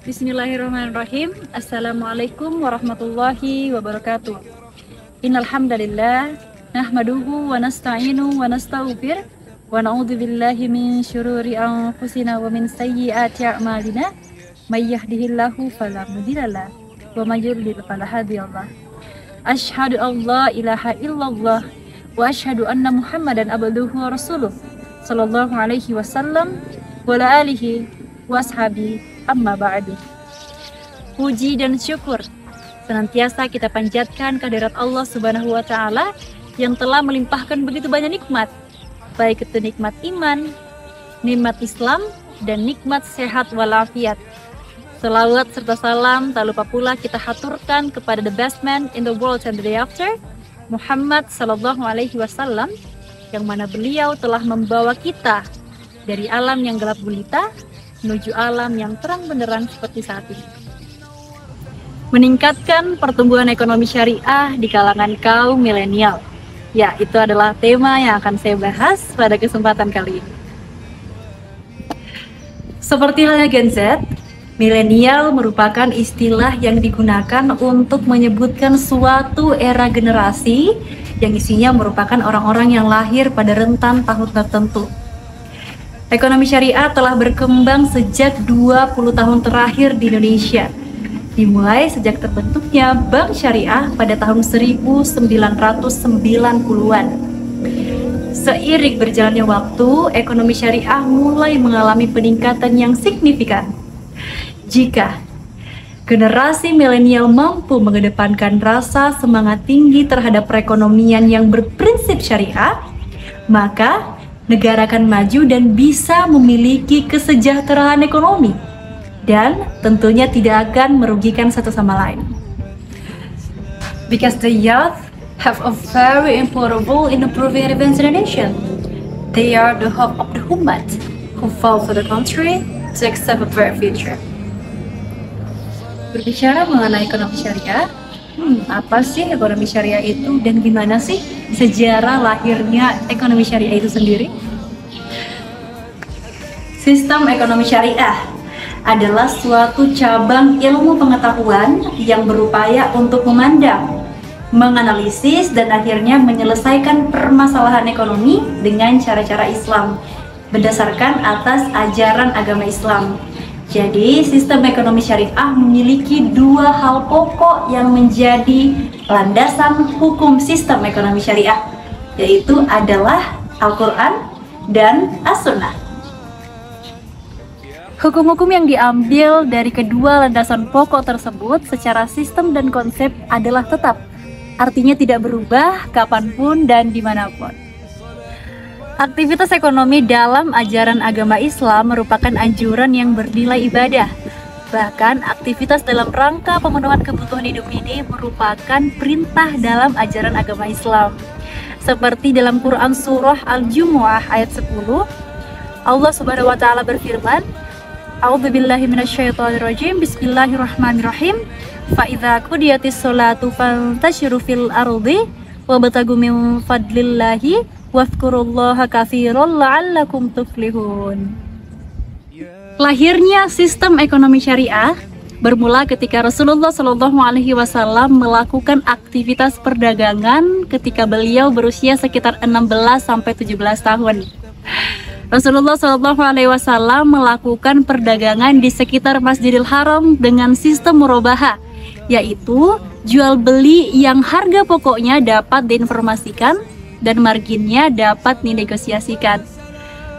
Bismillahirrahmanirrahim. Assalamualaikum warahmatullahi wabarakatuh. Innal hamdalillah nahmaduhu wa nasta'inu wa nastaghfir wa na'udzu billahi min syururi anfusina wa min sayyiati a'malina. May yahdihillahu fala mudhillalah wa may yudlil fala hadiyalah. Asyhadu an la ilaha illallah wa asyhadu anna Muhammadan abduhu wa rasuluh sallallahu alaihi wasallam wa ala alihi wa ashabi amma ba'du. Puji dan syukur senantiasa kita panjatkan kehadirat Allah Subhanahu wa taala yang telah melimpahkan begitu banyak nikmat, baik itu nikmat iman, nikmat Islam, dan nikmat sehat walafiat. Selawat serta salam tak lupa pula kita haturkan kepada the best man in the world and the day after, Muhammad sallallahu alaihi wasallam, yang mana beliau telah membawa kita dari alam yang gelap gulita menuju alam yang terang benderang seperti saat ini. Meningkatkan pertumbuhan ekonomi syariah di kalangan kaum milenial. Ya, itu adalah tema yang akan saya bahas pada kesempatan kali ini. Seperti halnya Gen Z, milenial merupakan istilah yang digunakan untuk menyebutkan suatu era generasi yang isinya merupakan orang-orang yang lahir pada rentan tahun tertentu. Ekonomi syariah telah berkembang sejak 20 tahun terakhir di Indonesia, dimulai sejak terbentuknya Bank Syariah pada tahun 1990-an. Seiring berjalannya waktu, ekonomi syariah mulai mengalami peningkatan yang signifikan. Jika generasi milenial mampu mengedepankan rasa semangat tinggi terhadap perekonomian yang berprinsip syariah, maka negara akan maju dan bisa memiliki kesejahteraan ekonomi, dan tentunya tidak akan merugikan satu sama lain. Because the youth have a very important role in improving events in the nation. They are the hope of the umat who fought for the country to accept a better future. Berbicara mengenai ekonomi syariah, apa sih ekonomi syariah itu dan gimana sih sejarah lahirnya ekonomi syariah itu sendiri? Sistem ekonomi syariah adalah suatu cabang ilmu pengetahuan yang berupaya untuk memandang, menganalisis, dan akhirnya menyelesaikan permasalahan ekonomi dengan cara-cara Islam berdasarkan atas ajaran agama Islam. Jadi, sistem ekonomi syariah memiliki dua hal pokok yang menjadi landasan hukum sistem ekonomi syariah, yaitu adalah Al-Quran dan As-Sunnah. Hukum-hukum yang diambil dari kedua landasan pokok tersebut secara sistem dan konsep adalah tetap, artinya tidak berubah kapanpun dan dimanapun. Aktivitas ekonomi dalam ajaran agama Islam merupakan anjuran yang bernilai ibadah. Bahkan aktivitas dalam rangka pemenuhan kebutuhan hidup ini merupakan perintah dalam ajaran agama Islam. Seperti dalam Quran Surah Al-Jumu'ah ayat 10, Allah Subhanahu wa taala berfirman, A'udzubillahi minasyaitonirrajim, Bismillahirrahmanirrahim. Fa idza qudiyatis sholatu fantashiru fil ardi wabtagu min fadlillahi wazkurullaha katsiran la'allakum tuflihun. Lahirnya sistem ekonomi syariah bermula ketika Rasulullah Shallallahu Alaihi Wasallam melakukan aktivitas perdagangan ketika beliau berusia sekitar 16-17 tahun. Rasulullah Shallallahu Alaihi Wasallam melakukan perdagangan di sekitar Masjidil Haram dengan sistem murabaha, yaitu jual beli yang harga pokoknya dapat diinformasikan dan marginnya dapat dinegosiasikan.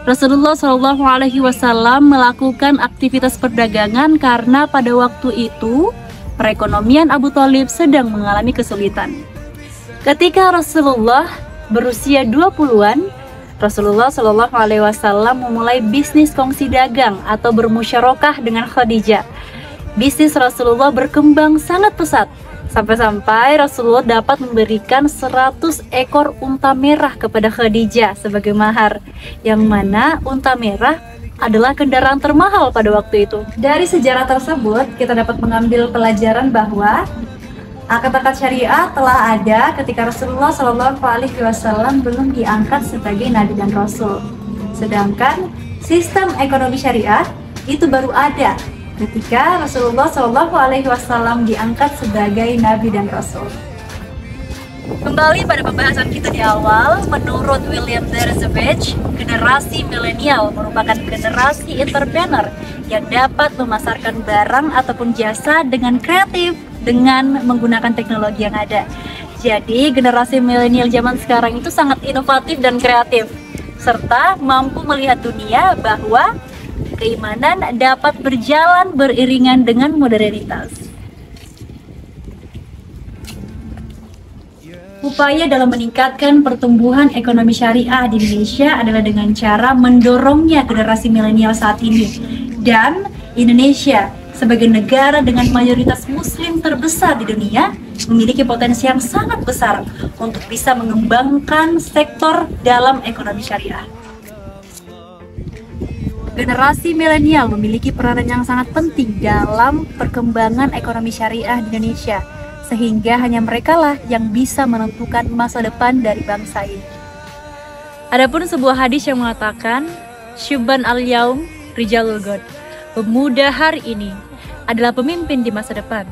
Rasulullah Shallallahu Alaihi Wasallam melakukan aktivitas perdagangan karena pada waktu itu perekonomian Abu Thalib sedang mengalami kesulitan. Ketika Rasulullah berusia 20-an, Rasulullah Shallallahu Alaihi Wasallam memulai bisnis kongsi dagang atau bermusyarakah dengan Khadijah. Bisnis Rasulullah berkembang sangat pesat, sampai-sampai Rasulullah dapat memberikan 100 ekor unta merah kepada Khadijah sebagai mahar, yang mana unta merah adalah kendaraan termahal pada waktu itu. Dari sejarah tersebut, kita dapat mengambil pelajaran bahwa akad-akad syariah telah ada ketika Rasulullah Shallallahu Alaihi Wasallam belum diangkat sebagai nabi dan rasul. Sedangkan sistem ekonomi syariah itu baru ada ketika Rasulullah SAW diangkat sebagai Nabi dan Rasul. Kembali pada pembahasan kita di awal, menurut William Deresiewicz, generasi milenial merupakan generasi entrepreneur yang dapat memasarkan barang ataupun jasa dengan kreatif dengan menggunakan teknologi yang ada. Jadi generasi milenial zaman sekarang itu sangat inovatif dan kreatif, serta mampu melihat dunia bahwa keimanan dapat berjalan beriringan dengan modernitas. Upaya dalam meningkatkan pertumbuhan ekonomi syariah di Indonesia adalah dengan cara mendorongnya generasi milenial saat ini. Dan Indonesia sebagai negara dengan mayoritas muslim terbesar di dunia memiliki potensi yang sangat besar untuk bisa mengembangkan sektor dalam ekonomi syariah. Generasi milenial memiliki peranan yang sangat penting dalam perkembangan ekonomi syariah di Indonesia, sehingga hanya merekalah yang bisa menentukan masa depan dari bangsa ini. Adapun sebuah hadis yang mengatakan, Syubban al-yaum rijalul ghad, pemuda hari ini adalah pemimpin di masa depan.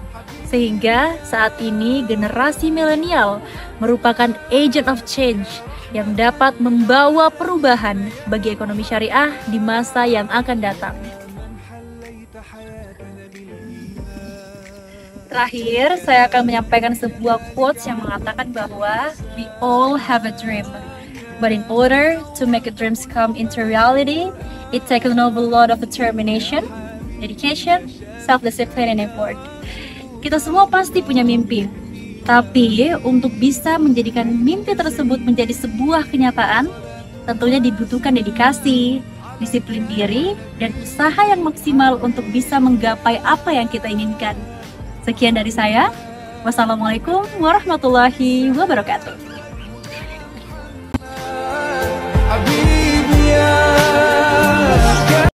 Sehingga saat ini generasi milenial merupakan agent of change yang dapat membawa perubahan bagi ekonomi syariah di masa yang akan datang. Terakhir, saya akan menyampaikan sebuah quotes yang mengatakan bahwa we all have a dream, but in order to make a dreams come into reality, it takes an awful lot of determination, dedication, self-discipline, and effort. Kita semua pasti punya mimpi, tapi untuk bisa menjadikan mimpi tersebut menjadi sebuah kenyataan, tentunya dibutuhkan dedikasi, disiplin diri, dan usaha yang maksimal untuk bisa menggapai apa yang kita inginkan. Sekian dari saya. Wassalamualaikum warahmatullahi wabarakatuh.